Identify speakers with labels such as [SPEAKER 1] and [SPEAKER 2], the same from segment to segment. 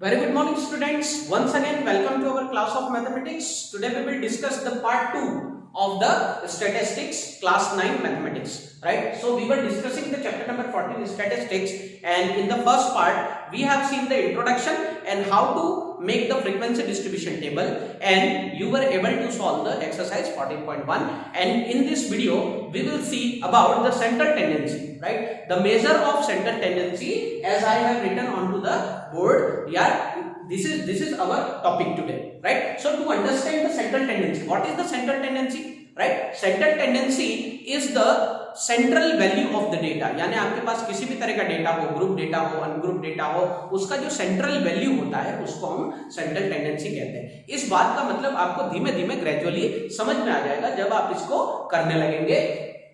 [SPEAKER 1] Very good morning, students. Once again, welcome to our class of mathematics. Today we will discuss the part 2 of the statistics, class 9 mathematics. Right? So we were discussing the chapter number 14 statistics, and in the first part we have seen the introduction and how to make the frequency distribution table, and you were able to solve the exercise 14.1. And in this video we will see about the central tendency, right? The measure of central tendency, as I have written onto the board. Yeah, this is our topic today, right? So to understand the central tendency, what is the central tendency, right? Central tendency is the central value of the data, यानी आपके पास किसी भी तरह का data हो, group data हो, ungroup data हो, उसका जो सेंट्रल वैल्यू होता है उसको हम सेंट्रल टेंडेंसी कहते हैं। इस बात का मतलब आपको धीमे धीमे ग्रेजुअली समझ में आ जाएगा जब आप इसको करने लगेंगे,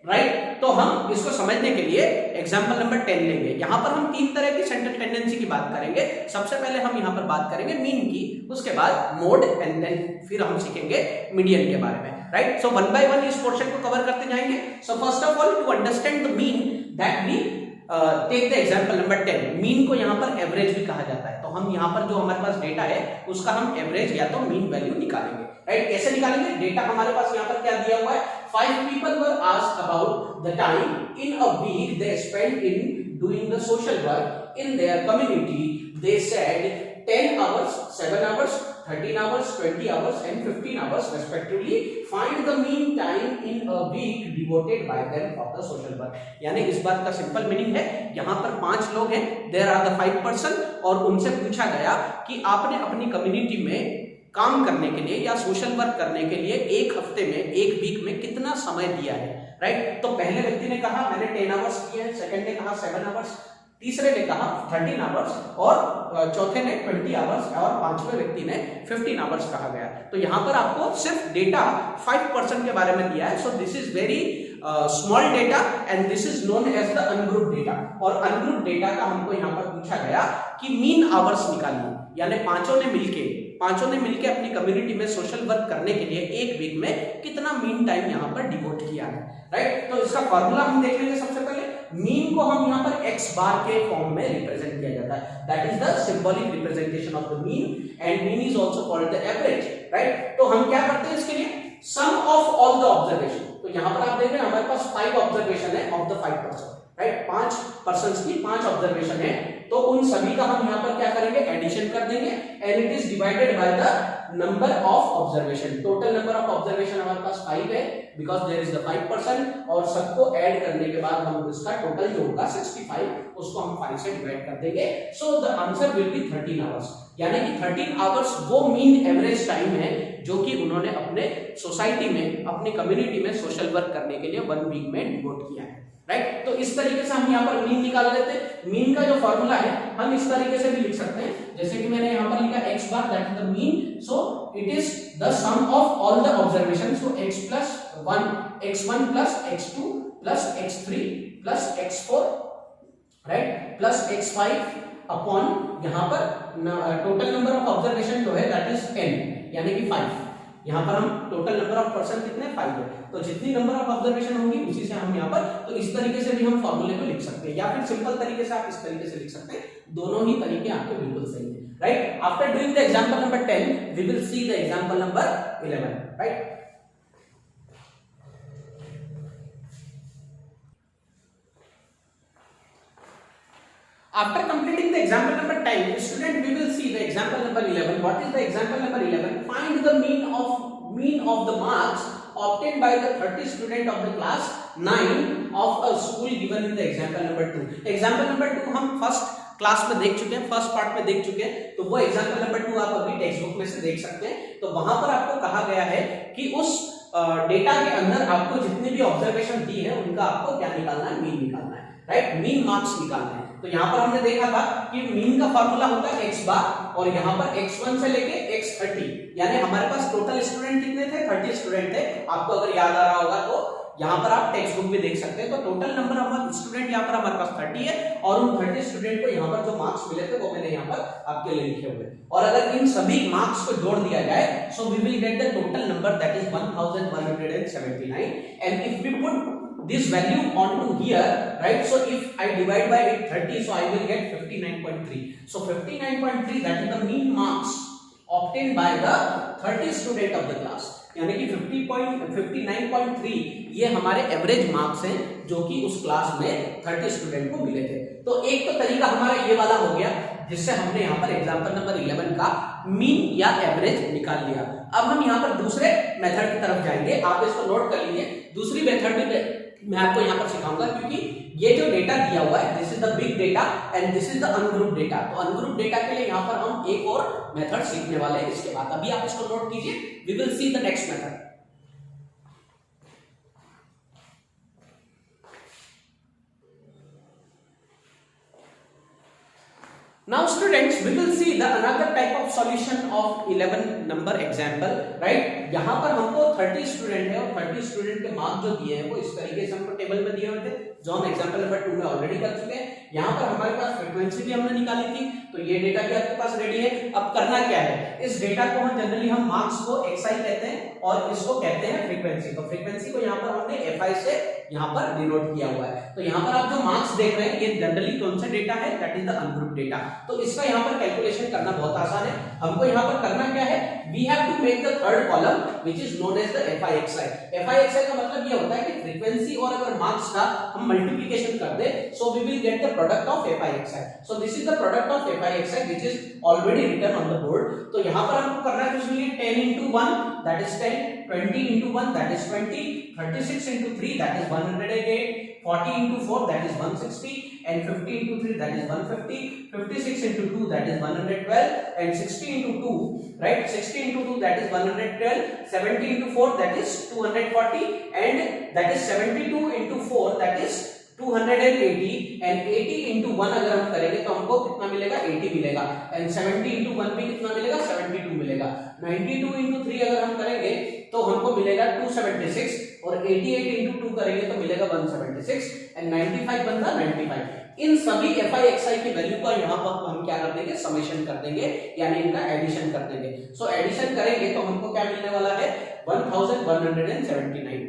[SPEAKER 1] राइट? तो हम इसको समझने के लिए एग्जांपल नंबर 10 लेंगे। यहाँ पर हम तीन तरह की सेंट्रल टेंडेंसी की बात करेंगे। सबसे पहले हम यहाँ पर बात करेंगे मीन की, उसके बाद मोड, एंड देन फिर हम सीखेंगे मीडियन के बारे में, right? So one by one इस पोर्शन को कवर करते जाएंगे। So first of all, to understand the mean that we take the example number 10। Mean को यहाँ पर एवरेज भी कहा जाता है। तो हम यहाँ पर जो हमारे पास डेटा है उसका हम एवरेज या तो मीन वैल्यू निकालेंगे, राइट? कैसे निकालेंगे? डेटा हमारे पास यहाँ पर क्या दिया हुआ है? 5 people were asked about the time in a week they spent in doing the social work in their community. They said 10 hours, 7 hours, 13 hours, 20 hours and 15 hours respectively. Find the mean time in a week devoted by them for the social work. यानी इस बात का simple meaning है, यहाँ पर 5 लोग हैं, there are the 5 person, और उनसे पूछा गया कि आपने अपनी कम्युनिटी में काम करने के लिए या सोशल वर्क करने के लिए एक हफ्ते में, एक वीक में कितना समय दिया है, राइट? तो पहले व्यक्ति ने कहा मैंने 10 आवर्स किए हैं, सेकंड ने कहा 7 आवर्स, तीसरे ने कहा 13 आवर्स, और चौथे ने 20 आवर्स, और पांचवें व्यक्ति ने 15 आवर्स कहा गया। तो यहाँ पर आपको सिर्फ डेटा 5% के बारे में दिया है। So this is very small data and this is known as the ungroup data. और अनग्रुप डेटा का हमको यहाँ पर पूछा गया कि मीन आवर्स निकालिए, यानी पांचों ने मिलके अपनी कम्युनिटी में सोशल वर्क करने के लिए एक वीक में कितना मीन टाइम यहाँ पर डिवोट किया है, राइट? तो इसका फॉर्मूला हम देख लेंगे। सबसे पहले मीन को हम यहाँ पर x बार के फॉर्म में रिप्रेजेंट किया जाता है, that is the symbolic representation of the mean, and mean is also called the average, right? तो हम क्या करते हैं इसके लिए? सम ऑफ ऑल द ऑब्जर्वेशन। तो यहाँ पर आप देख रहे हैं हमारे पास 5 ऑब्जर्वेशन है ऑफ द 5%, राइट? 5 पर्संस की 5 ऑब्जर्वेशन है, तो उन सभी का हम यहाँ पर क्या करेंगे? एडिशन कर देंगे, and it is divided by the number of observation. Total number of observation हमारे पास 5 है, बिकॉज देयर इज द 5%, और सबको ऐड करने के बाद हम इसका टोटल जो होगा 65, उसको हम 5 से डिवाइड कर देंगे। So the answer will be 13 hours, यानी कि 13 आवर्स वो मीन एवरेज टाइम है जो कि उन्होंने अपने सोसाइटी में, अपनी कम्युनिटी में सोशल वर्क करने के लिए 1 वीक में डिवोट किया है, राइट? तो इस तरीके से हम यहाँ पर मीन निकाल लेते हैं। मीन का जो फॉर्मूला है हम इस तरीके से भी लिख सकते हैं, जैसे कि मैंने यहाँ पर लिखा x bar, that is the mean, so it is the sum of all the observation. सो x plus 1, x1 plus x2 plus x3 plus x4, right, plus x5 upon यहाँ पर टोटल नंबर ऑफ ऑब्जर्वेशन जो है that is n, यानी कि 5। यहाँ पर हम टोटल नंबर ऑफ पर्सन कितने? 5 है, तो जितनी नंबर ऑफ ऑब्जर्वेशन होंगी उसी से हम यहाँ पर, तो इस तरीके से भी हम फॉर्मूले को लिख सकते हैं, या फिर सिंपल तरीके से आप इस तरीके से लिख सकते हैं। दोनों ही तरीके आपके बिल्कुल सही है, right? After doing the example number 10 we will see the example number 11, right? After completing the example number 10, student, we will see the example number 11. What is the example number 11? Find the mean of the marks obtained by the 30 student of the class 9 of a school given in the example number 2. Example number 2 हम first class में देख चुके हैं, first part में देख चुके हैं, तो वो एग्जाम्पल नंबर 2 आप अभी टेक्स्ट बुक में से देख सकते हैं। तो वहां पर आपको कहा गया है कि उस डेटा के अंदर आपको जितनी भी ऑब्जर्वेशन दी है उनका आपको क्या निकालना है? मीन निकालना है, राइट? मीन मार्क्स निकालना है। तो यहाँ पर हमने देखा था कि मीन का फॉर्मूला होता है x बार, और यहाँ पर x1 से लेके x30, यानी हमारे पास टोटल स्टूडेंट कितने थे? 30 स्टूडेंट थे। आपको अगर याद आ रहा होगा तो यहाँ पर आप टेक्स्ट बुक भी देख सकते हैं। तो टोटल नंबर ऑफ स्टूडेंट यहाँ पर हमारे पास 30 है, और उन 30 स्टूडेंट को यहाँ पर जो मार्क्स मिले थे वो मैंने यहाँ पर आपके लिए लिखे हुए। और अगर इन सभी मार्क्स को जोड़ दिया जाए, so we will get the total number that is 1179, and if we put this value onto here, right? So if I divide by it 30, so I will get 59.3. So 59.3, that is the mean marks obtained by the 30 student of the class, यानी कि 59.3 ये हमारे average marks हैं जो कि उस class में 30 student को मिले थे। तो एक तो तरीका हमारा ये वाला हो गया जिससे हमने यहाँ पर एग्जांपल नंबर 11 का मीन या एवरेज निकाल लिया। अब हम यहाँ पर दूसरे मेथड की तरफ जाएंगे, आप इसको नोट कर लीजिए। दूसरी मेथड भी मैं आपको यहाँ पर सिखाऊंगा, क्योंकि ये जो डेटा दिया हुआ है this is the big data and this is the ungroup data. तो अनग्रुप डेटा के लिए यहाँ पर हम एक और मेथड सीखने वाले हैं इसके बाद। अभी आप इसको नोट कीजिए, we will see the next method. Now students, we will see the another type of solution of 11 number example, right? यहाँ पर हमको 30 स्टूडेंट है और 30 स्टूडेंट के मार्क्स जो दिए हैं वो इस तरीके से हमको टेबल में दिए हुए थे, जो हम एग्जांपल नंबर 2 में ऑलरेडी कर चुके हैं। यहाँ पर हमारे पास फ्रीक्वेंसी भी हमने निकाली थी, तो ये डेटा भी आपके पास रेडी है। अब करना क्या है, इस डेटा को हम जनरली हम मार्क्स को xi कहते हैं और इसको कहते हैं फ्रीक्वेंसी। तो फ्रीक्वेंसी को यहाँ पर हमने fi से यहाँ पर डिनोट किया हुआ है। तो यहाँ पर आप जो मार्क्स देख रहे हैं ये जनरली कौन सा डेटा है, that is the ungroup data. तो इसका यहाँ पर कैलकुलेशन करना बहुत आसान है। हमको यहाँ पर करना क्या है, we have to make the third column which is known as the FIXI। FIXI का मतलब ये होता है कि फ्रीक्वेंसी और अगर मार्क्स का हम मल्टीप्लिकेशन कर दे, so we will get the product of FIXI। So this is the product of FIXI which is already written on the board. तो यहाँ पर हमको करना है कुछ नहीं, 10 into 1 that is 10, 20 into 1 that is 20, 36 into 3 that is 108, 40 into 4 that is 160, and 50 into 3 that is 150, 56 into 2 that is 112, and 60 into 2, right, 60 into 2 that is 112, 70 into 4 that is 240, and that is 72 into 4 that is 280, and 80 into 1 अगर हम करेंगे तो हमको कितना मिलेगा, 80 मिलेगा, and 70 into 1 भी कितना मिलेगा, 72 मिलेगा। 92 into 3 अगर हम करेंगे तो हमको मिलेगा 276, और 88 into 2 करेंगे तो मिलेगा 176, and 95 बनता 95। इन सभी FIXI की वैल्यू का यहाँ पर हम क्या कर देंगे, समेशन कर देंगे, यानी इनका एडिशन कर देंगे। सो एडिशन करेंगे तो हमको क्या मिलने वाला है, 1179।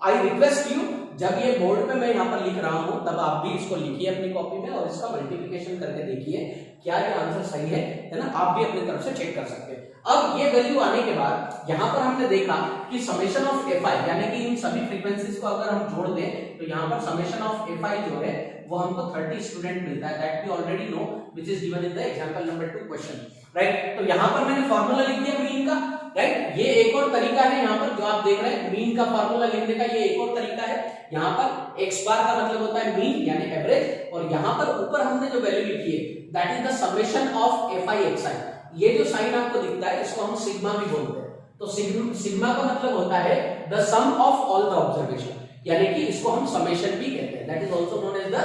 [SPEAKER 1] आई रिक्वेस्ट यू, जब ये बोर्ड पे मैं यहाँ पर लिख रहा हूँ तब आप भी इसको लिखिए अपनी कॉपी में और इसका मल्टीप्लिकेशन करके देखिए क्या ये आंसर सही है ना, आप भी अपनी तरफ से चेक कर सकते हैं। अब ये वैल्यू आने के बाद यहाँ पर हमने देखा कि समेशन ऑफ FI, यानी कि इन सभी फ्रीक्वेंसीज को अगर हम जोड़ दें तो यहाँ पर समेशन ऑफ FI जो है वो हमको 30 स्टूडेंट मिलता है, that we already know which is given in the example number 2 question, right. तो यहाँ पर मैंने फार्मूला लिख दिया मीन का, राइट। ये एक और तरीका है यहाँ पर जो आप देख रहे हैं मीन का फार्मूला लिखने का, ये एक और तरीका है। यहाँ पर x बार का मतलब होता है मीन यानी एवरेज, और यहाँ पर ऊपर हमने जो वैल्यू लिखी है that is the summation of FIXI। ये जो साइन आपको दिखता है इसको हम सिग्मा भी बोलते हैं। तो सिग्मा का मतलब होता है the sum of all the observation, यानी कि इसको हम समेशन भी कहते हैं, that is also known as the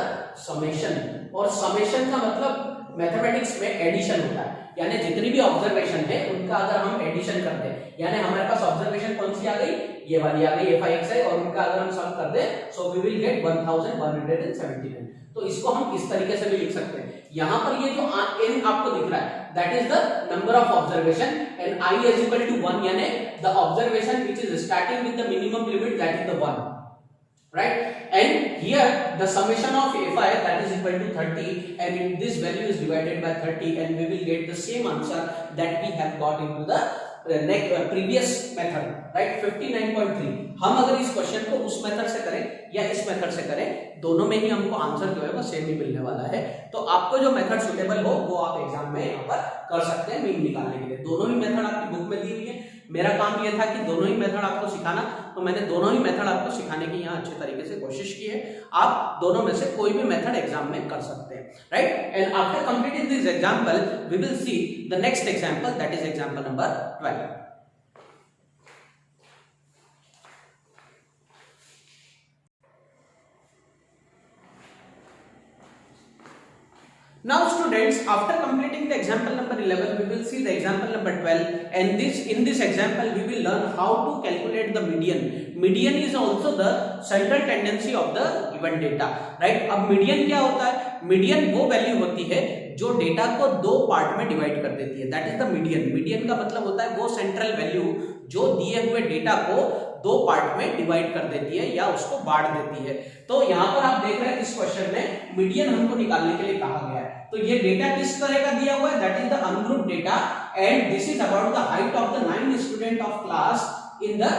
[SPEAKER 1] summation. और समेशन का मतलब मैथमेटिक्स में एडिशन होता है, यानी जितनी भी ऑब्जर्वेशन है उनका अगर हम एडिशन करते हैं, यानी हमारे पास ऑब्जर्वेशन कौन सी आ गई, ये वाली आ गई FIXI, और उनका अगर हम सम कर दें सो वी विल गेट 1179। तो इसको हम इस तरीके से भी लिख सकते हैं। यहाँ पर ये जो n आपको दिख रहा है that is the number of observation, and I is equal to 1, यानी the observation which is starting with the minimum limit that is the 1, right? And here the summation of FI that is equal to 30, and this value is divided by 30, and we will get the same answer that we have got into the previous method, right? 59.3। हम अगर इस question को उस method से करें या इस method से करें, दोनों में ही हमको आंसर जो है वो सेम ही मिलने वाला है। तो आपको जो मेथड सुटेबल हो वो आप एग्जाम में यहाँ पर कर सकते हैं मीन निकालने के लिए। दोनों ही मेथड आपकी बुक में दी हुई है। मेरा काम ये था कि दोनों ही मेथड आपको सिखाना, तो मैंने दोनों ही मेथड आपको सिखाने की यहाँ अच्छे तरीके से कोशिश की है। आप दोनों में से कोई भी मेथड एग्जाम में कर सकते हैं, right. And after completing this example we will see the next example, that is example number 12। Now students, after completing the example number 11, we will see the example number 12, and in this example we will learn how to calculate the median. Median is also the central tendency of the given data, right? अब median क्या होता है? Median वो value होती है जो data को दो पार्ट में डिवाइड कर देती है, that is the median. Median का मतलब होता है वो सेंट्रल वैल्यू जो दिए हुए डेटा को दो पार्ट में डिवाइड कर देती है या उसको बांट देती है। तो यहाँ पर आप देख रहे हैं इस क्वेश्चन में मीडियन हमको निकालने के लिए कहा गया है। तो ये डेटा किस तरह का दिया हुआ है, that is the ungroup data and this is about the height of the 9 student of class in the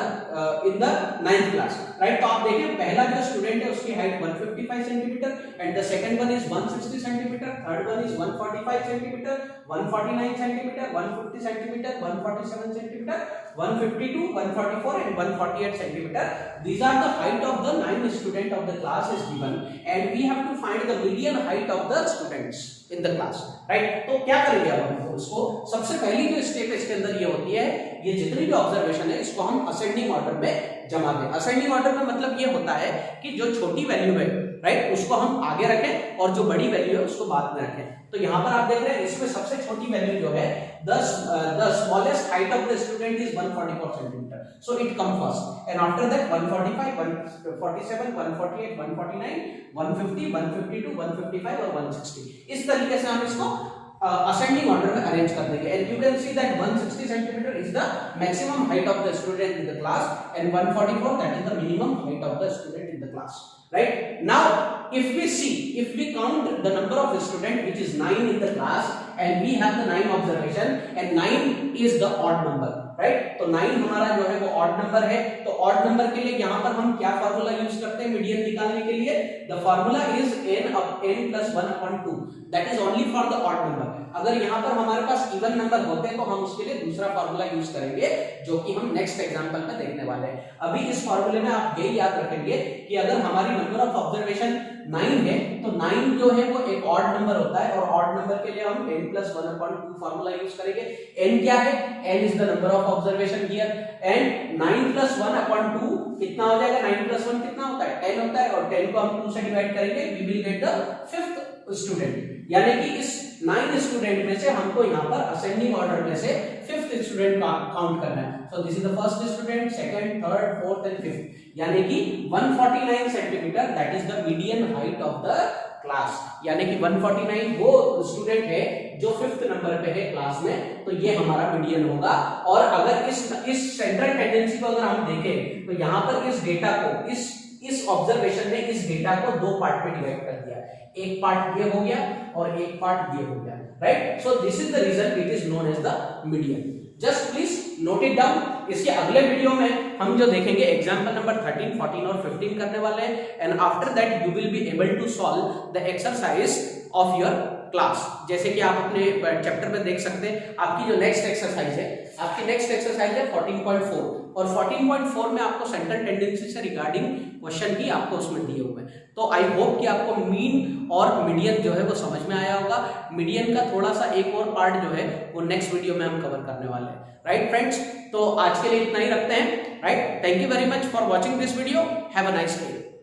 [SPEAKER 1] 9th class, right? तो आप देखिए पहला जो स्टूडेंट है उसकी height 155 centimetre and the second one is 160 centimetre, third one is 145 centimetre, 149 centimetre, 150 centimetre, 147 centimetre, 152, 144 and 148 centimeter. These are the height of the 9 student of the class is given and we have to find the median height of the students in the class, right? तो क्या करेंगे अब हम इसको, सबसे पहली जो step इसके अंदर ये होती है, ये जितनी भी ऑब्जर्वेशन है इसको हम असेंडिंग ऑर्डर में जमा दें। असेंडिंग ऑर्डर में मतलब ये होता है कि जो छोटी वैल्यू है, राइट, उसको हम आगे रखें और जो बड़ी वैल्यू है उसको बाद में रखें। तो यहाँ पर आप देख रहे हैं इसमें सबसे छोटी वैल्यू जो है the smallest height of the student is 144 centimeter, so it comes first and after that 145, 147, 148, 149, 150, 152, 155 और 160। इस तरीके से हम इसको ascending order में arrange कर देंगे and you can see that 160 centimeter is the maximum height of the student in the class and 144 that is the minimum height of the student in the class, right? Now if we count the number of student which is 9 in the class and we have the 9 observation and 9 is the odd number, right? तो 9 हमारा जो है वो odd number है। तो odd number के लिए यहाँ पर हम क्या फार्मूला यूज करते हैं मीडियन निकालने के लिए? The formula is n plus 1 upon 2, that is only for the odd number। अगर यहाँ पर हमारे पास इवन नंबर होते हैं तो हम उसके लिए दूसरा फार्मूला यूज करेंगे जो कि हम नेक्स्ट एग्जांपल में देखने वाले हैं। अभी इस फार्मूले में आप ये याद रखेंगे कि अगर हमारी नंबर ऑफ ऑब्जर्वेशन 9 है तो 9 जो है वो एक ऑड नंबर होता है और ऑड नंबर के लिए हम n plus 1 upon 2 formula use करेंगे। n क्या है? n is the number of observation here and 9 plus 1 upon 2 कितना हो जाएगा? 9 plus 1 कितना होता है? 10 होता है और 10 को हम 2 से डिवाइड करेंगे, we will get the fifth student। यानी कि इस 9 स्टूडेंट में से हमको यहाँ पर असेंडिंग ऑर्डर में से 5th स्टूडेंट का काउंट करना है। So this is the first student, second, third, fourth and fifth, यानी कि 149 centimetre that is the median height of the class. यानी कि 149 वो स्टूडेंट है जो 5th नंबर पे है क्लास में, तो ये हमारा मीडियन होगा। और अगर इस सेंट्रल टेंडेंसी को अगर हम देखें तो यहाँ पर इस डेटा को इस ऑब्जर्वेशन ने इस डेटा को दो पार्ट में डिवाइड कर दिया, एक पार्ट ये हो गया और एक पार्ट ये हो गया, right? So this is the reason it is known as the median. Just please note it down. इसके अगले वीडियो में हम जो देखेंगे एग्जांपल नंबर 13, 14 और 15 करने वाले हैं and after that you will be able to solve the exercise of your class. जैसे कि आप अपने चैप्टर में देख सकते हैं, आपकी जो नेक्स्ट एक्सरसाइज है, आपकी नेक्स्ट एक्सरसाइज है 14.4 और 14.4 में आपको सेंट्रल टेंडेंसी से रिगार्डिंग क्वेश्चन ही आपको उसमें दिए हुए हैं। तो आई होप कि आपको मीन और मीडियन जो है वो समझ में आया होगा। मीडियन का थोड़ा सा एक और पार्ट जो है वो नेक्स्ट वीडियो में हम कवर करने वाले हैं, राइट फ्रेंड्स? तो आज के लिए इतना ही रखते हैं, right? Thank you very much for watching this video. Have a nice day.